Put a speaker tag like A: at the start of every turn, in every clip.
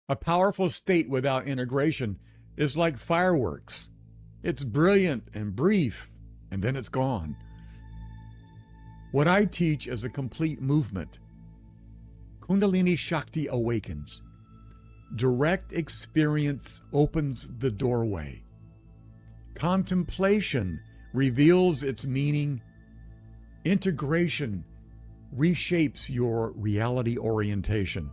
A: A powerful state without integration is like fireworks. It's brilliant and brief, and then it's gone. What I teach is a complete movement. Kundalini Shakti awakens. Direct experience opens the doorway. Contemplation reveals its meaning. Integration reshapes your reality orientation.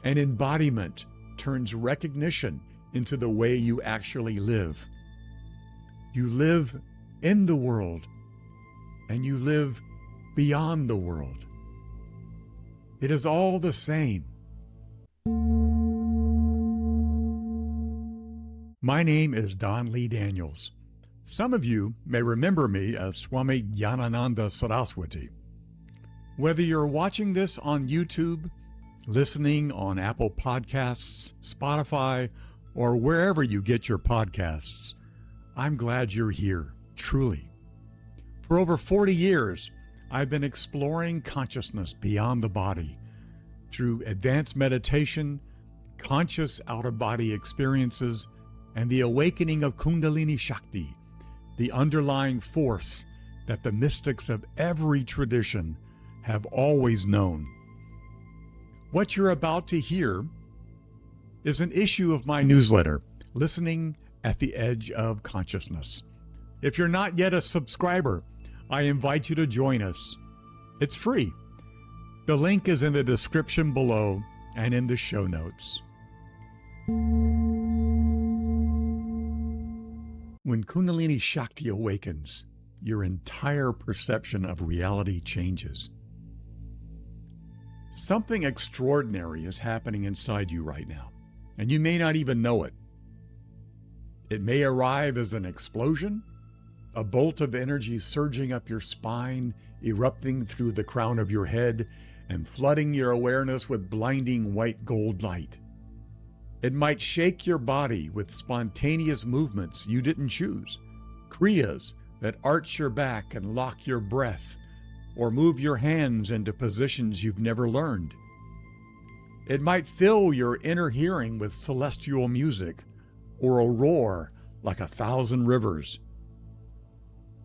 A: And embodiment turns recognition into the way you actually live. You live in the world, and you live beyond the world. It is all the same. My name is Don Lee Daniels. Some of you may remember me as Swami Gyanananda Saraswati. Whether you're watching this on YouTube, listening on Apple Podcasts, Spotify, or wherever you get your podcasts, I'm glad you're here, truly. For over 40 years, I've been exploring consciousness beyond the body through advanced meditation, conscious out-of-body experiences, and the awakening of Kundalini Shakti, the underlying force that the mystics of every tradition have always known. What you're about to hear is an issue of my newsletter, Listening at the Edge of Consciousness. If you're not yet a subscriber, I invite you to join us. It's free. The link is in the description below and in the show notes. When Kundalini Shakti awakens, your entire perception of reality changes. Something extraordinary is happening inside you right now, and you may not even know it. It may arrive as an explosion, a bolt of energy surging up your spine, erupting through the crown of your head, and flooding your awareness with blinding white gold light. It might shake your body with spontaneous movements you didn't choose, kriyas that arch your back and lock your breath, or move your hands into positions you've never learned. It might fill your inner hearing with celestial music, or a roar like 1,000 rivers.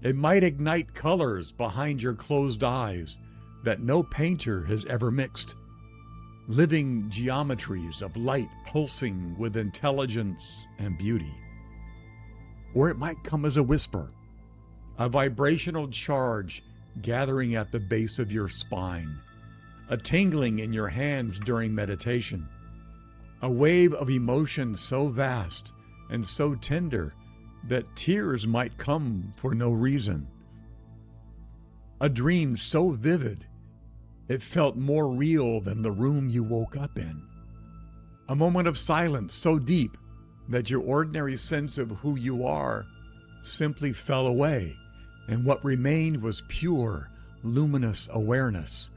A: It might ignite colors behind your closed eyes that no painter has ever mixed. Living geometries of light pulsing with intelligence and beauty. Or it might come as a whisper, a vibrational charge gathering at the base of your spine, a tingling in your hands during meditation, a wave of emotion so vast and so tender that tears might come for no reason, a dream so vivid it felt more real than the room you woke up in. A moment of silence so deep that your ordinary sense of who you are simply fell away, and what remained was pure, luminous awareness.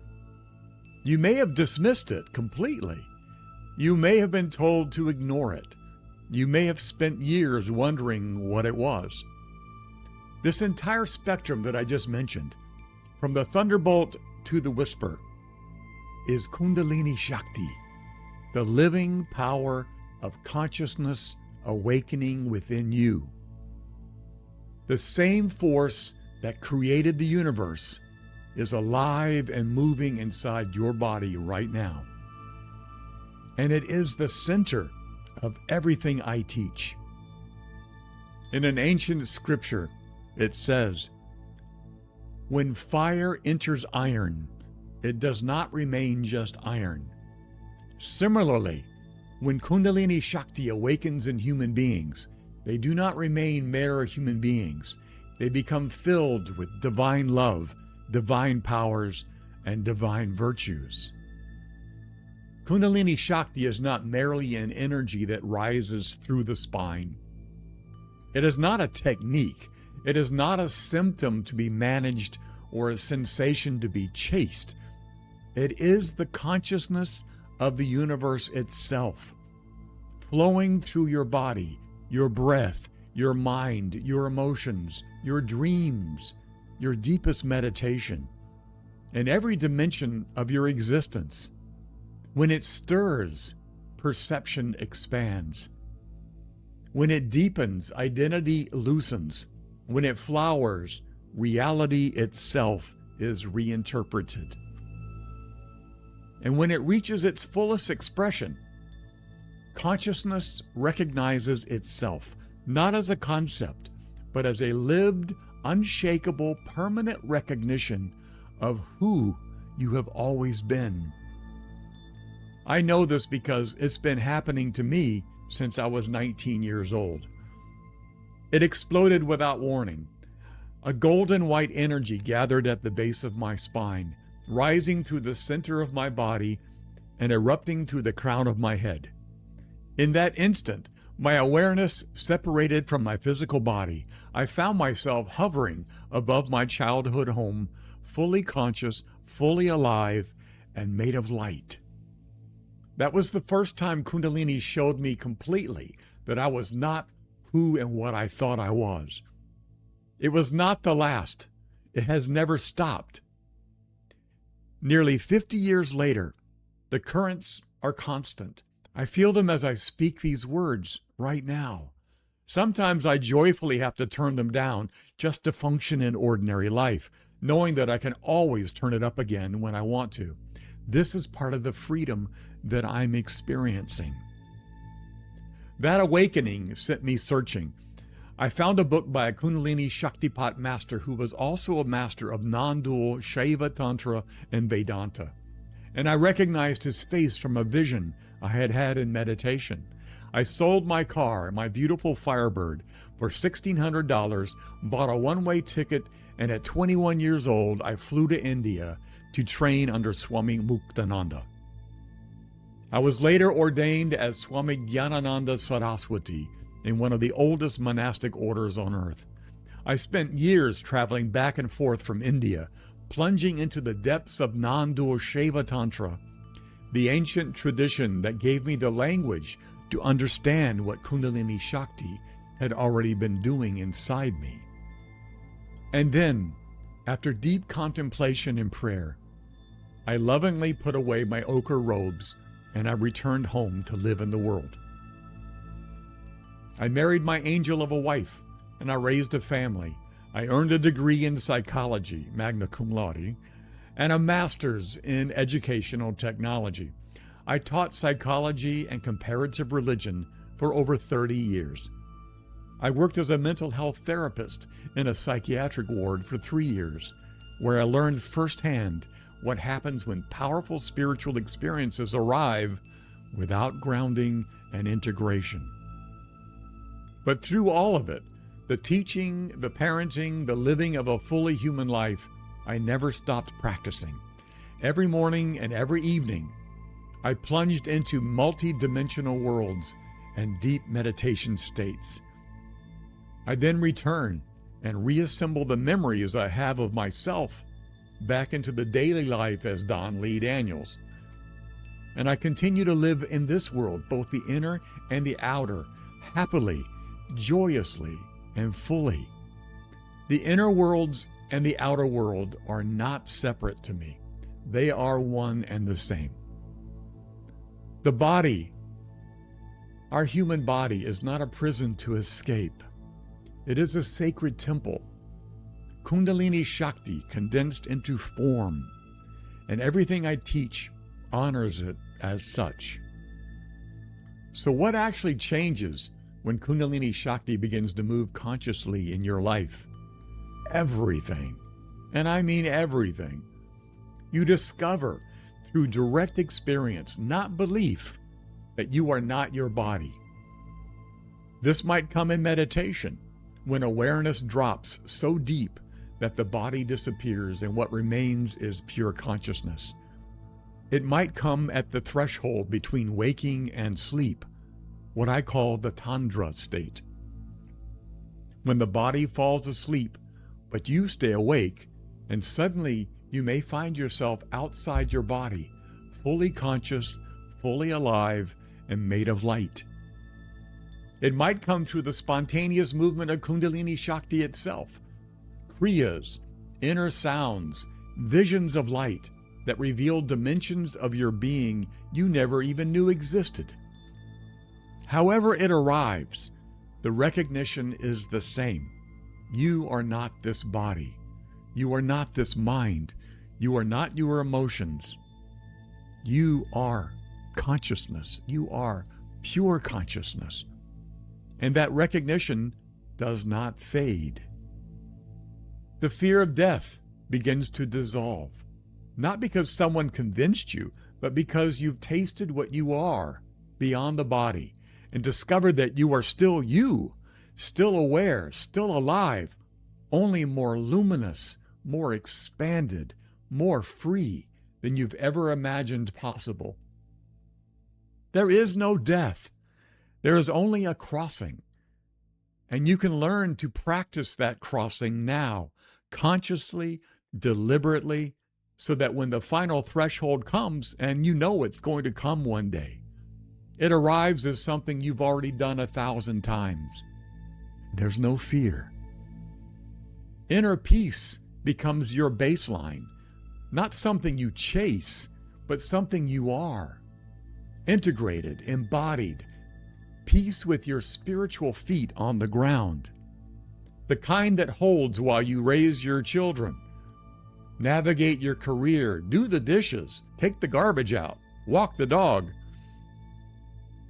A: You may have dismissed it completely. You may have been told to ignore it. You may have spent years wondering what it was. This entire spectrum that I just mentioned, from the thunderbolt to the whisper, is Kundalini Shakti, the living power of consciousness awakening within you. The same force that created the universe is alive and moving inside your body right now. And it is the center of everything I teach. In an ancient scripture, it says, "When fire enters iron, it does not remain just iron." Similarly, when Kundalini Shakti awakens in human beings, they do not remain mere human beings. They become filled with divine love, divine powers, and divine virtues. Kundalini Shakti is not merely an energy that rises through the spine. It is not a technique. It is not a symptom to be managed or a sensation to be chased. It is the consciousness of the universe itself, flowing through your body, your breath, your mind, your emotions, your dreams, your deepest meditation, in every dimension of your existence. When it stirs, perception expands. When it deepens, identity loosens. When it flowers, reality itself is reinterpreted. And when it reaches its fullest expression, consciousness recognizes itself, not as a concept, but as a lived, unshakable, permanent recognition of who you have always been. I know this because it's been happening to me since I was 19 years old. It exploded without warning. A golden white energy gathered at the base of my spine, rising through the center of my body and erupting through the crown of my head. In that instant, my awareness separated from my physical body. I found myself hovering above my childhood home, fully conscious, fully alive, and made of light. That was the first time Kundalini showed me completely that I was not who and what I thought I was. It was not the last. It has never stopped. Nearly 50 years later, the currents are constant. I feel them as I speak these words right now. Sometimes I joyfully have to turn them down just to function in ordinary life, knowing that I can always turn it up again when I want to. This is part of the freedom that I'm experiencing. That awakening sent me searching. I found a book by a Kundalini Shakti master who was also a master of Nondual, Shaiva, Tantra, and Vedanta. And I recognized his face from a vision I had had in meditation. I sold my car, my beautiful Firebird, for $1,600, bought a one-way ticket, and at 21 years old, I flew to India to train under Swami Muktananda. I was later ordained as Swami Gyanananda Saraswati in one of the oldest monastic orders on earth. I spent years traveling back and forth from India, plunging into the depths of Nondual Shiva Tantra, the ancient tradition that gave me the language to understand what Kundalini Shakti had already been doing inside me. And then, after deep contemplation and prayer, I lovingly put away my ochre robes and I returned home to live in the world. I married my angel of a wife and I raised a family. I earned a degree in psychology, magna cum laude, and a master's in educational technology. I taught psychology and comparative religion for over 30 years. I worked as a mental health therapist in a psychiatric ward for 3 years, where I learned firsthand what happens when powerful spiritual experiences arrive without grounding and integration. But through all of it, the teaching, the parenting, the living of a fully human life, I never stopped practicing. Every morning and every evening, I plunged into multi-dimensional worlds and deep meditation states. I then return and reassemble the memories I have of myself back into the daily life as Don Lee Daniels. And I continue to live in this world, both the inner and the outer, happily, joyously, and fully. The inner worlds and the outer world are not separate to me. They are one and the same. The body, our human body, is not a prison to escape. It is a sacred temple. Kundalini Shakti condensed into form, and everything I teach honors it as such. So what actually changes when Kundalini Shakti begins to move consciously in your life? Everything. And I mean everything. You discover through direct experience, not belief, that you are not your body. This might come in meditation, when awareness drops so deep that the body disappears and what remains is pure consciousness. It might come at the threshold between waking and sleep, what I call the Tantra state. When the body falls asleep, but you stay awake, and suddenly you may find yourself outside your body, fully conscious, fully alive, and made of light. It might come through the spontaneous movement of Kundalini Shakti itself, kriyas, inner sounds, visions of light that reveal dimensions of your being you never even knew existed. However it arrives, the recognition is the same. You are not this body. You are not this mind. You are not your emotions. You are consciousness. You are pure consciousness. And that recognition does not fade. The fear of death begins to dissolve, not because someone convinced you, but because you've tasted what you are beyond the body and discovered that you are still you, still aware, still alive, only more luminous, more expanded, more free than you've ever imagined possible. There is no death. There is only a crossing. And you can learn to practice that crossing now, consciously, deliberately, so that when the final threshold comes, and you know it's going to come one day, it arrives as something you've already done 1,000 times. There's no fear. Inner peace becomes your baseline, not something you chase, but something you are. Integrated, embodied, peace with your spiritual feet on the ground. The kind that holds while you raise your children, navigate your career, do the dishes, take the garbage out, walk the dog.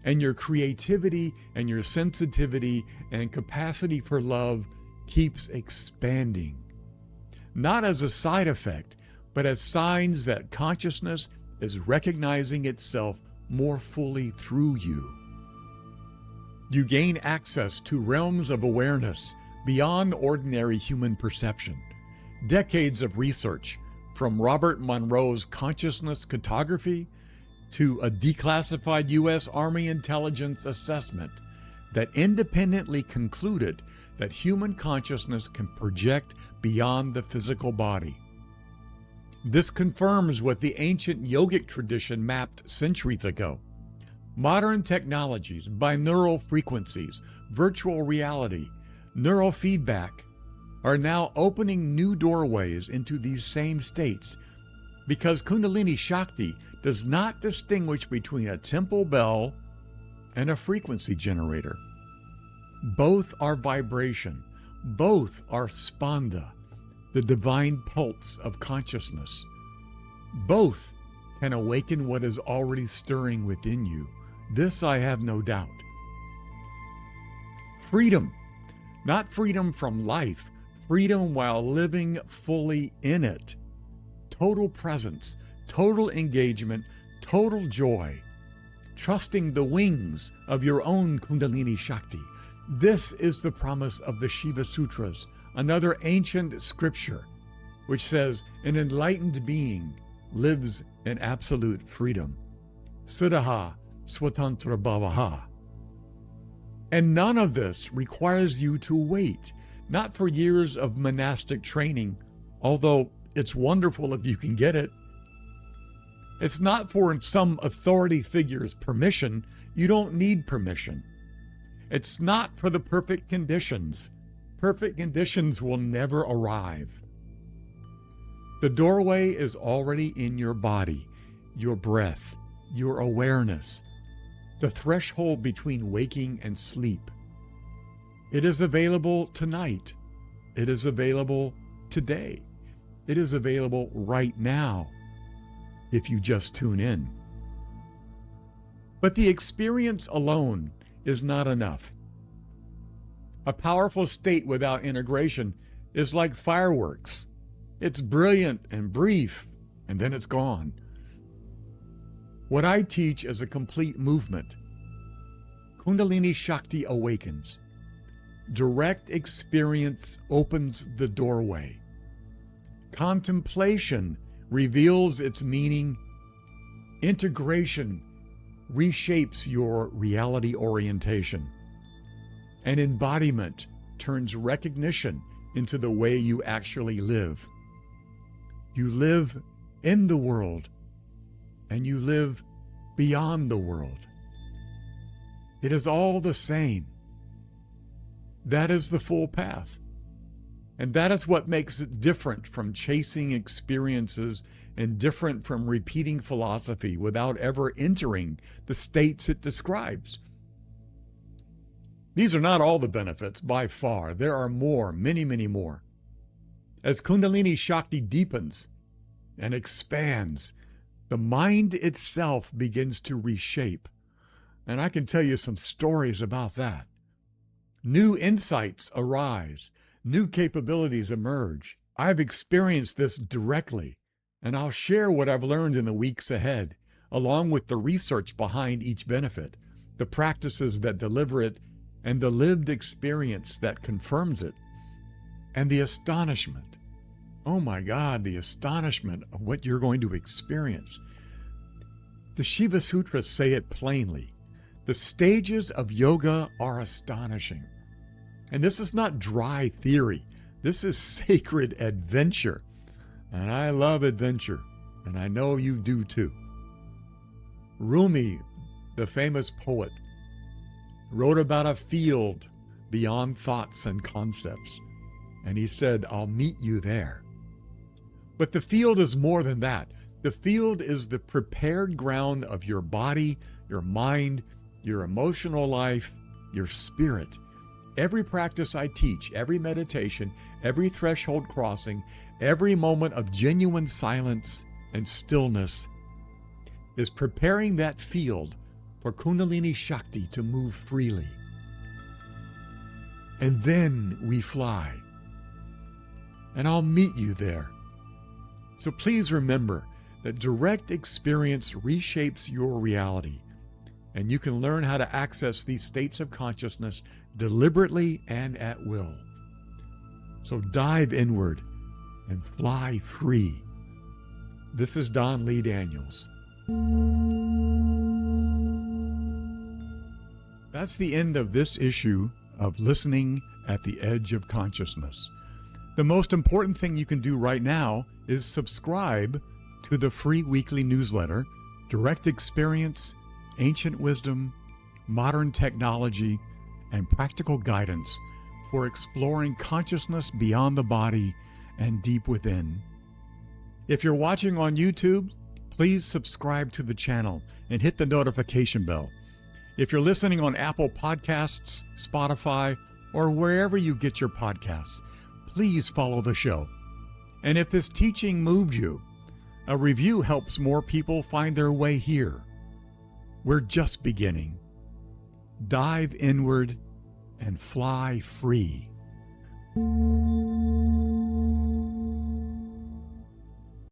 A: And your creativity and your sensitivity and capacity for love keeps expanding. Not as a side effect, but as signs that consciousness is recognizing itself more fully through you. You gain access to realms of awareness beyond ordinary human perception. Decades of research, from Robert Monroe's consciousness cartography to a declassified U.S. Army intelligence assessment that independently concluded that human consciousness can project beyond the physical body. This confirms what the ancient yogic tradition mapped centuries ago. Modern technologies, binaural frequencies, virtual reality, neural feedback are now opening new doorways into these same states because Kundalini Shakti does not distinguish between a temple bell and a frequency generator. Both are vibration. Both are spanda, the divine pulse of consciousness. Both can awaken what is already stirring within you. This I have no doubt. Freedom, not freedom from life, freedom while living fully in it. Total presence, total engagement, total joy. Trusting the wings of your own Kundalini Shakti. This is the promise of the Shiva Sutras, another ancient scripture, which says an enlightened being lives in absolute freedom. Siddhaha swatantra bhavaha. And none of this requires you to wait, not for years of monastic training, although it's wonderful if you can get it. It's not for some authority figure's permission. You don't need permission. It's not for the perfect conditions. Perfect conditions will never arrive. The doorway is already in your body, your breath, your awareness, the threshold between waking and sleep. It is available tonight. It is available today. It is available right now, if you just tune in. But the experience alone is not enough. A powerful state without integration is like fireworks. It's brilliant and brief, and then it's gone. What I teach is a complete movement. Kundalini Shakti awakens. Direct experience opens the doorway. Contemplation reveals its meaning. Integration reshapes your reality orientation. And embodiment turns recognition into the way you actually live. You live in the world, and you live beyond the world. It is all the same. That is the full path. And that is what makes it different from chasing experiences and different from repeating philosophy without ever entering the states it describes. These are not all the benefits, by far. There are more, many, many more. As Kundalini Shakti deepens and expands, the mind itself begins to reshape. And I can tell you some stories about that. New insights arise, new capabilities emerge. I've experienced this directly, and I'll share what I've learned in the weeks ahead, along with the research behind each benefit, the practices that deliver it, and the lived experience that confirms it, and the astonishment. Oh my God, the astonishment of what you're going to experience. The Shiva Sutras say it plainly. The stages of yoga are astonishing. And this is not dry theory. This is sacred adventure. And I love adventure, and I know you do too. Rumi, the famous poet, wrote about a field beyond thoughts and concepts. And he said, I'll meet you there. But the field is more than that. The field is the prepared ground of your body, your mind, your emotional life, your spirit. Every practice I teach, every meditation, every threshold crossing, every moment of genuine silence and stillness is preparing that field for Kundalini Shakti to move freely. And then we fly. And I'll meet you there. So please remember that direct experience reshapes your reality, and you can learn how to access these states of consciousness deliberately and at will. So dive inward and fly free. This is Don Lee Daniels. That's the end of this issue of Listening at the Edge of Consciousness. The most important thing you can do right now is subscribe to the free weekly newsletter, Direct Experience, Ancient Wisdom, Modern Technology, and Practical Guidance for exploring consciousness beyond the body and deep within. If you're watching on YouTube, please subscribe to the channel and hit the notification bell. If you're listening on Apple Podcasts, Spotify, or wherever you get your podcasts, please follow the show. And if this teaching moved you, a review helps more people find their way here. We're just beginning. Dive inward and fly free.